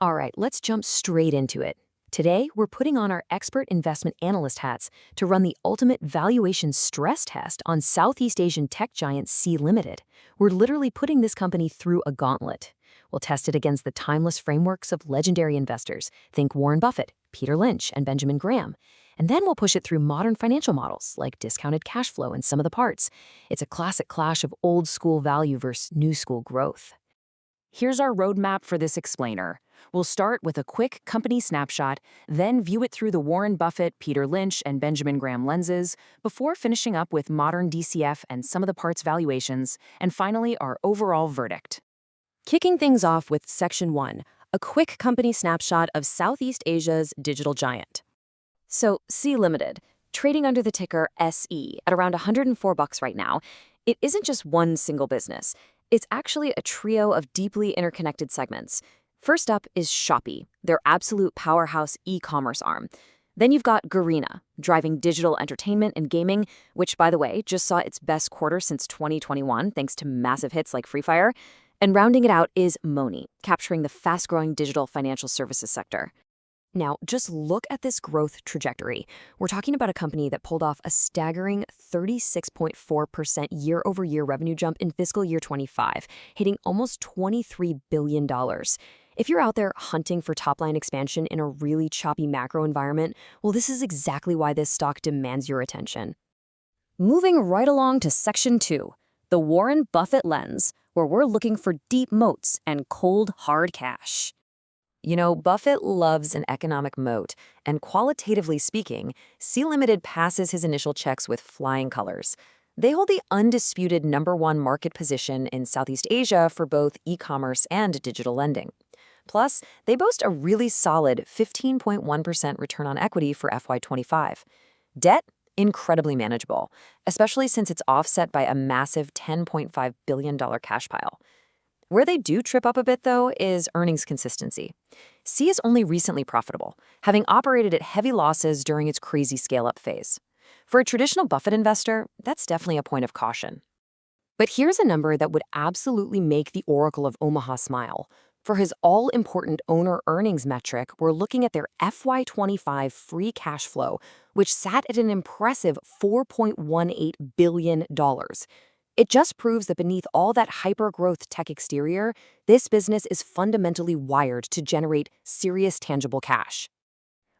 All right, let's jump straight into it. Today, we're putting on our expert investment analyst hats to run the ultimate valuation stress test on Southeast Asian tech giant Sea Limited. We're literally putting this company through a gauntlet. We'll test it against the timeless frameworks of legendary investors. Think Warren Buffett, Peter Lynch, and Benjamin Graham. And then we'll push it through modern financial models like discounted cash flow and sum of the parts. It's a classic clash of old school value versus new school growth. Here's our roadmap for this explainer. We'll start with a quick company snapshot, then view it through the Warren Buffett, Peter Lynch, and Benjamin Graham lenses, before finishing up with modern DCF and sum of the parts valuations, and finally our overall verdict. Kicking things off with Section 1, a quick company snapshot of Southeast Asia's digital giant. So, Sea Limited, trading under the ticker SE at around $104 right now, it isn't just one single business. It's actually a trio of deeply interconnected segments. First up is Shopee, their absolute powerhouse e-commerce arm. Then you've got Garena, driving digital entertainment and gaming, which, by the way, just saw its best quarter since 2021 thanks to massive hits like Free Fire. And rounding it out is Money, capturing the fast-growing digital financial services sector. Now, just look at this growth trajectory. We're talking about a company that pulled off a staggering 36.4% year-over-year revenue jump in fiscal year 25, hitting almost $23 billion. If you're out there hunting for top-line expansion in a really choppy macro environment, well, this is exactly why this stock demands your attention. Moving right along to Section 2, the Warren Buffett lens, where we're looking for deep moats and cold, hard cash. You know, Buffett loves an economic moat, and qualitatively speaking, Sea Limited passes his initial checks with flying colors. They hold the undisputed #1 market position in Southeast Asia for both e-commerce and digital lending. Plus, they boast a really solid 15.1% return on equity for FY25. Debt? Incredibly manageable, especially since it's offset by a massive $10.5 billion cash pile. Where they do trip up a bit, though, is earnings consistency. Sea is only recently profitable, having operated at heavy losses during its crazy scale-up phase. For a traditional Buffett investor, that's definitely a point of caution. But here's a number that would absolutely make the Oracle of Omaha smile. For his all-important owner earnings metric, we're looking at their FY25 free cash flow, which sat at an impressive $4.18 billion. It just proves that beneath all that hyper-growth tech exterior, this business is fundamentally wired to generate serious tangible cash.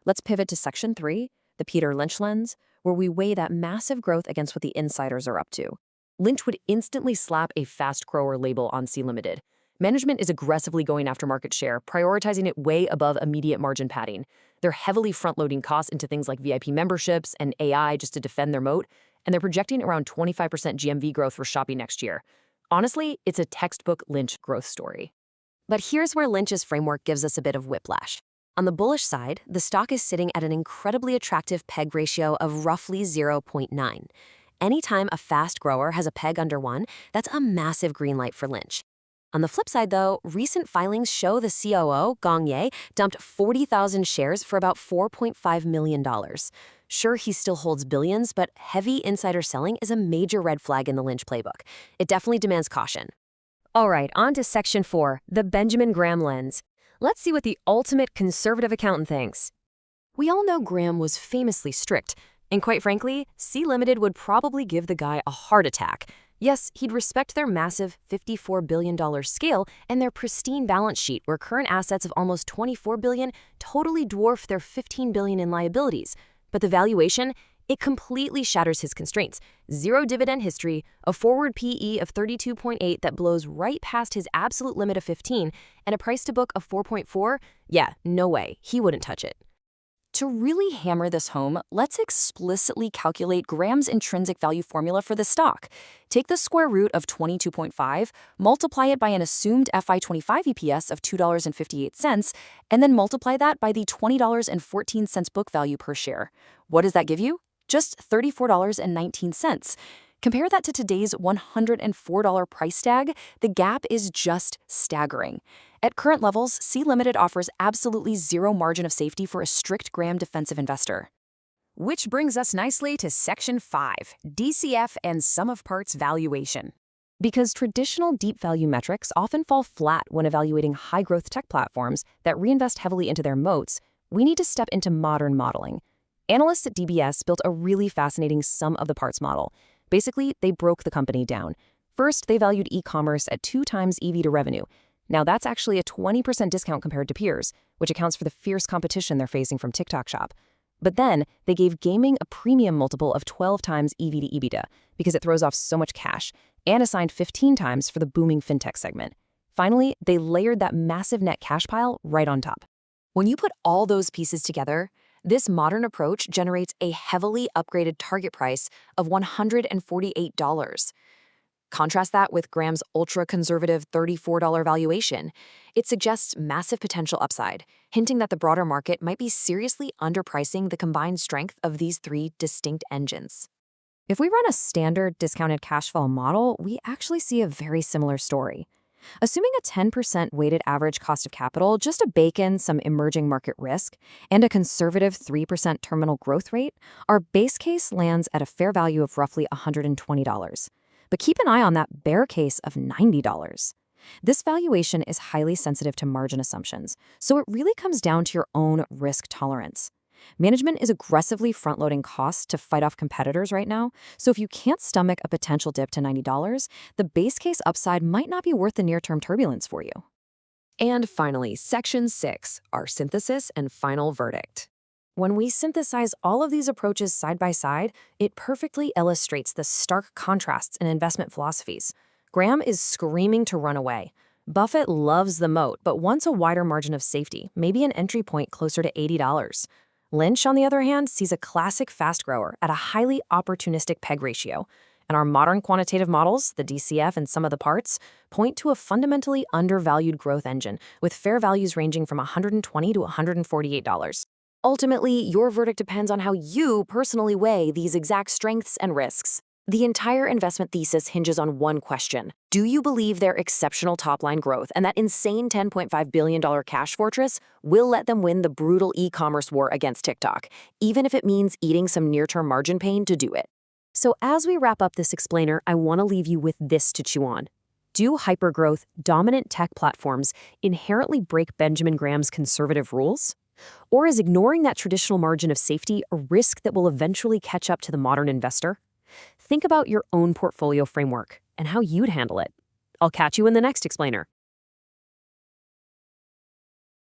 Let's pivot to Section 3, the Peter Lynch lens, where we weigh that massive growth against what the insiders are up to. Lynch would instantly slap a fast grower label on Sea Limited. Management is aggressively going after market share, prioritizing it way above immediate margin padding. They're heavily front-loading costs into things like VIP memberships and AI just to defend their moat, and they're projecting around 25% GMV growth for Shopee next year. Honestly, it's a textbook Lynch growth story. But here's where Lynch's framework gives us a bit of whiplash. On the bullish side, the stock is sitting at an incredibly attractive PEG ratio of roughly 0.9. Anytime a fast grower has a PEG under 1, that's a massive green light for Lynch. On the flip side, though, recent filings show the COO, Gong Ye, dumped 40,000 shares for about $4.5 million. Sure, he still holds billions, but heavy insider selling is a major red flag in the Lynch playbook. It definitely demands caution. All right, on to Section 4, the Benjamin Graham lens. Let's see what the ultimate conservative accountant thinks. We all know Graham was famously strict, and quite frankly, Sea Limited would probably give the guy a heart attack. Yes, he'd respect their massive $54 billion scale and their pristine balance sheet where current assets of almost $24 billion totally dwarf their $15 billion in liabilities. But the valuation, it completely shatters his constraints. Zero dividend history, a forward PE of 32.8 that blows right past his absolute limit of 15, and a price to book of 4.4? Yeah, no way, he wouldn't touch it. To really hammer this home, let's explicitly calculate Graham's intrinsic value formula for the stock. Take the square root of 22.5, multiply it by an assumed FY25 EPS of $2.58, and then multiply that by the $20.14 book value per share. What does that give you? Just $34.19. Compare that to today's $104 price tag, the gap is just staggering. At current levels, Sea Limited offers absolutely zero margin of safety for a strict Graham defensive investor. Which brings us nicely to Section 5, DCF and sum of parts valuation. Because traditional deep value metrics often fall flat when evaluating high-growth tech platforms that reinvest heavily into their moats, we need to step into modern modeling. Analysts at DBS built a really fascinating sum of the parts model. Basically, they broke the company down. First, they valued e-commerce at 2 times EV to revenue. Now, that's actually a 20% discount compared to peers, which accounts for the fierce competition they're facing from TikTok Shop. But then, they gave gaming a premium multiple of 12 times EV to EBITDA because it throws off so much cash, and assigned 15 times for the booming fintech segment. Finally, they layered that massive net cash pile right on top. When you put all those pieces together, this modern approach generates a heavily upgraded target price of $148. Contrast that with Graham's ultra-conservative $34 valuation. It suggests massive potential upside, hinting that the broader market might be seriously underpricing the combined strength of these 3 distinct engines. If we run a standard discounted cash flow model, we actually see a very similar story. Assuming a 10% weighted average cost of capital just to bake in some emerging market risk and a conservative 3% terminal growth rate, our base case lands at a fair value of roughly $120. But keep an eye on that bear case of $90. This valuation is highly sensitive to margin assumptions, so it really comes down to your own risk tolerance. Management is aggressively front-loading costs to fight off competitors right now, so if you can't stomach a potential dip to $90, the base case upside might not be worth the near-term turbulence for you. And finally, Section 6, our synthesis and final verdict. When we synthesize all of these approaches side by side, it perfectly illustrates the stark contrasts in investment philosophies. Graham is screaming to run away. Buffett loves the moat, but wants a wider margin of safety, maybe an entry point closer to $80. Lynch, on the other hand, sees a classic fast grower at a highly opportunistic PEG ratio. And our modern quantitative models, the DCF and sum of the parts, point to a fundamentally undervalued growth engine with fair values ranging from $120 to $148. Ultimately, your verdict depends on how you personally weigh these exact strengths and risks. The entire investment thesis hinges on one question. Do you believe their exceptional top-line growth and that insane $10.5 billion cash fortress will let them win the brutal e-commerce war against TikTok, even if it means eating some near-term margin pain to do it? So as we wrap up this explainer, I want to leave you with this to chew on. Do hypergrowth, dominant tech platforms inherently break Benjamin Graham's conservative rules? Or is ignoring that traditional margin of safety a risk that will eventually catch up to the modern investor? Think about your own portfolio framework and how you'd handle it. I'll catch you in the next explainer.